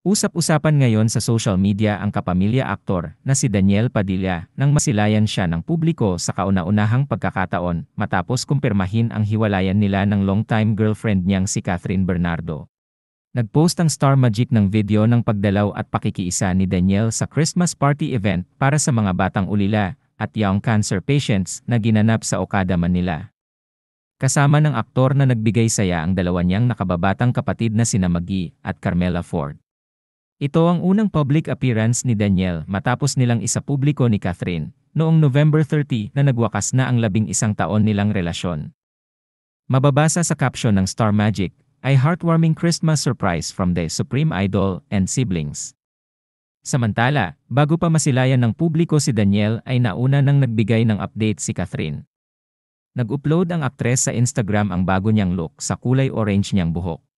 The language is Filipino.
Usap-usapan ngayon sa social media ang kapamilya aktor na si Daniel Padilla nang masilayan siya ng publiko sa kauna-unahang pagkakataon matapos kumpirmahin ang hiwalayan nila ng longtime girlfriend niyang si Catherine Bernardo. Nagpost ang Star Magic ng video ng pagdalaw at pakikiisa ni Daniel sa Christmas party event para sa mga batang ulila at young cancer patients na ginanap sa Okada, Manila. Kasama ng aktor na nagbigay saya ang dalawa niyang nakababatang kapatid na sina Maggie at Carmela Ford. Ito ang unang public appearance ni Daniel matapos nilang isapubliko ni Catherine noong November 30 na nagwakas na ang 11 taon nilang relasyon. Mababasa sa caption ng Star Magic, ay heartwarming Christmas surprise from the Supreme Idol and siblings. Samantala, bago pa masilayan ng publiko si Daniel ay nauna nang nagbigay ng update si Catherine. Nag-upload ang aktres sa Instagram ang bago niyang look sa kulay orange niyang buhok.